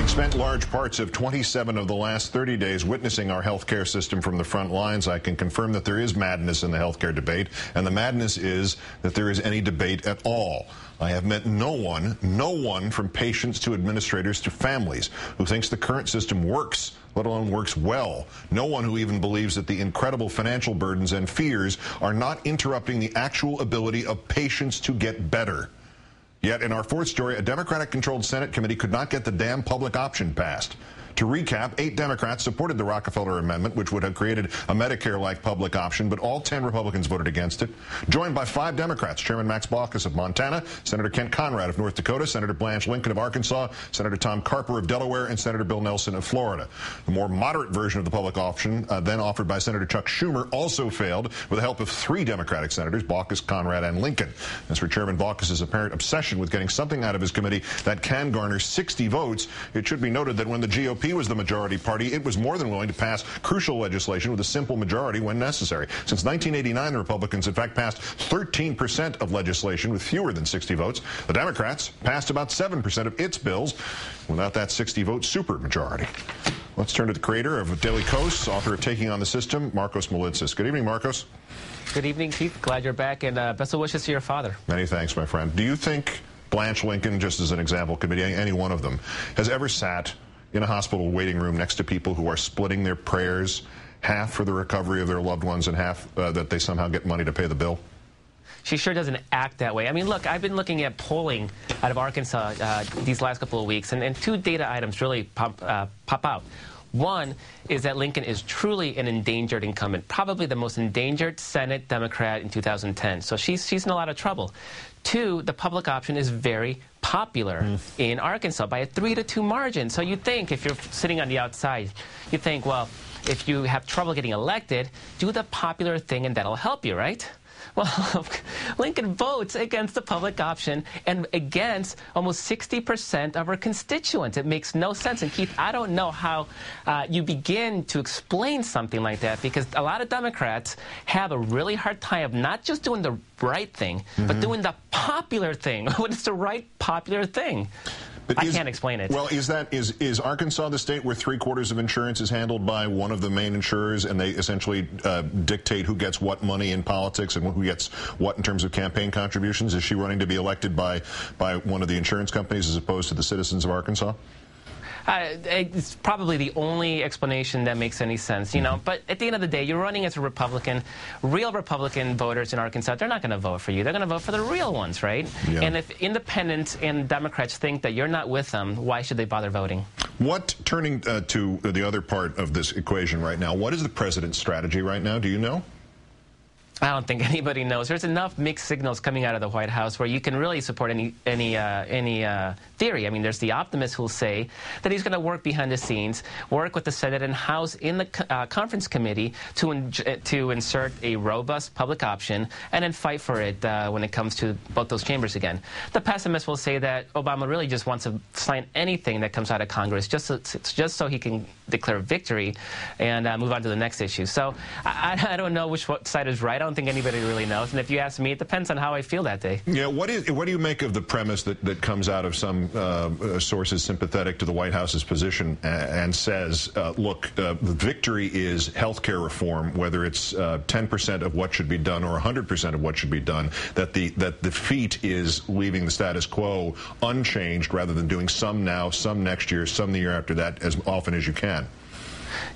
Having spent large parts of 27 of the last 30 days witnessing our healthcare system from the front lines, I can confirm that there is madness in the healthcare debate, and the madness is that there is any debate at all. I have met no one from patients to administrators to families who thinks the current system works, let alone works well. No one who even believes that the incredible financial burdens and fears are not interrupting the actual ability of patients to get better. Yet in our fourth story, a Democratic-controlled Senate committee could not get the damn public option passed. To recap, 8 Democrats supported the Rockefeller Amendment, which would have created a Medicare-like public option, but all 10 Republicans voted against it. Joined by 5 Democrats, Chairman Max Baucus of Montana, Senator Kent Conrad of North Dakota, Senator Blanche Lincoln of Arkansas, Senator Tom Carper of Delaware, and Senator Bill Nelson of Florida. The more moderate version of the public option, then offered by Senator Chuck Schumer, also failed with the help of 3 Democratic senators, Baucus, Conrad, and Lincoln. As for Chairman Baucus' apparent obsession with getting something out of his committee that can garner 60 votes, it should be noted that when the GOP was the majority party, it was more than willing to pass crucial legislation with a simple majority when necessary. Since 1989, the Republicans, in fact, passed 13% of legislation with fewer than 60 votes. The Democrats passed about 7% of its bills without that 60-vote supermajority. Let's turn to the creator of DailyKos, author of Taking on the System, Markos Moulitsas. Good evening, Markos. Good evening, Keith. Glad you're back, and best of wishes to your father. Many thanks, my friend. Do you think Blanche Lincoln, just as an example, could be any one of them, has ever sat in a hospital waiting room next to people who are splitting their prayers, half for the recovery of their loved ones and half that they somehow get money to pay the bill? She sure doesn't act that way. I mean, look, I've been looking at polling out of Arkansas these last couple of weeks, and 2 data items really pop out. One is that Lincoln is truly an endangered incumbent, probably the most endangered Senate Democrat in 2010. So she's in a lot of trouble. 2, the public option is very popular in Arkansas by a 3-2 margin. So you think, if you're sitting on the outside, you think, well, if you have trouble getting elected, do the popular thing and that'll help you, right? Well, Lincoln votes against the public option and against almost 60% of her constituents. It makes no sense. And, Keith, I don't know how you begin to explain something like that, because a lot of Democrats have a really hard time of not just doing the right thing, but doing the popular thing. What is the right popular thing? But I can't explain it. Well, is Arkansas the state where 3/4 of insurance is handled by one of the main insurers, and they essentially dictate who gets what money in politics and who gets what in terms of campaign contributions? Is she running to be elected by one of the insurance companies as opposed to the citizens of Arkansas? It's probably the only explanation that makes any sense, you know. But at the end of the day, you're running as a Republican. Real Republican voters in Arkansas, they're not going to vote for you. They're going to vote for the real ones, right? Yeah. And if independents and Democrats think that you're not with them, why should they bother voting? Turning to the other part of this equation right now, what is the president's strategy right now? Do you know? I don't think anybody knows. There's enough mixed signals coming out of the White House where you can really support any theory. I mean, there's the optimists who'll say that he's going to work behind the scenes, work with the Senate and House in the conference committee to insert a robust public option and then fight for it when it comes to both those chambers again. The pessimists will say that Obama really just wants to sign anything that comes out of Congress just so he can declare victory and move on to the next issue. So I don't know which side is right. I don't think anybody really knows. And if you ask me, it depends on how I feel that day. Yeah, what do you make of the premise that comes out of some sources sympathetic to the White House's position and says, look, the victory is health care reform, whether it's 10% of what should be done or 100% of what should be done, that the defeat is leaving the status quo unchanged rather than doing some now, some next year, some the year after that, as often as you can?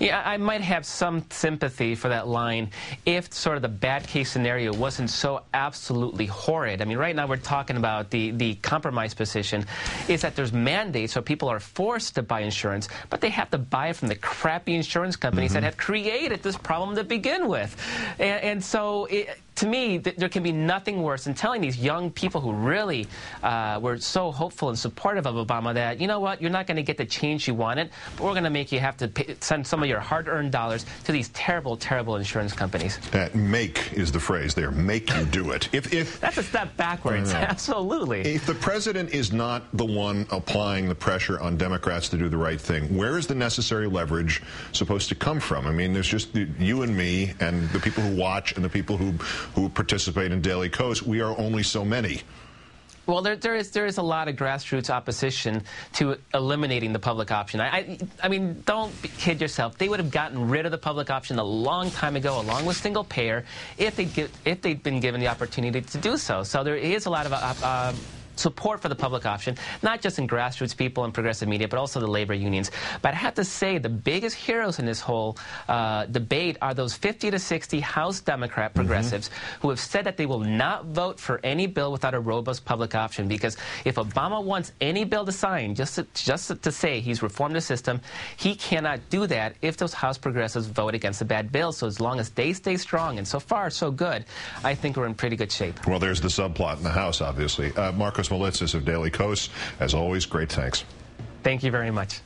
Yeah, I might have some sympathy for that line if sort of the bad case scenario wasn't so absolutely horrid. I mean, right now we're talking about the compromise position is that there's mandates, so people are forced to buy insurance, but they have to buy it from the crappy insurance companies that have created this problem to begin with. And so to me, there can be nothing worse than telling these young people who really were so hopeful and supportive of Obama that, you know what, you're not going to get the change you wanted, but we're going to make you have to send some of your hard-earned dollars to these terrible, terrible insurance companies. Make is the phrase there. Make you do it. That's a step backwards. Absolutely. If the president is not the one applying the pressure on Democrats to do the right thing, where is the necessary leverage supposed to come from? I mean, there's just you and me and the people who watch and the people who participate in DailyKos. We are only so many. Well, there is a lot of grassroots opposition to eliminating the public option. I mean, don't kid yourself. They would have gotten rid of the public option a long time ago, along with single payer, if they'd been given the opportunity to do so. So there is a lot of support for the public option, not just in grassroots people and progressive media, but also the labor unions. But I have to say, the biggest heroes in this whole debate are those 50 to 60 House Democrat progressives who have said that they will not vote for any bill without a robust public option, because if Obama wants any bill to sign, just to say he's reformed the system, he cannot do that if those House progressives vote against a bad bill. So as long as they stay strong, and so far so good, I think we're in pretty good shape. Well, there's the subplot in the House, obviously. Markos of DailyKos, as always, great thanks. Thank you very much.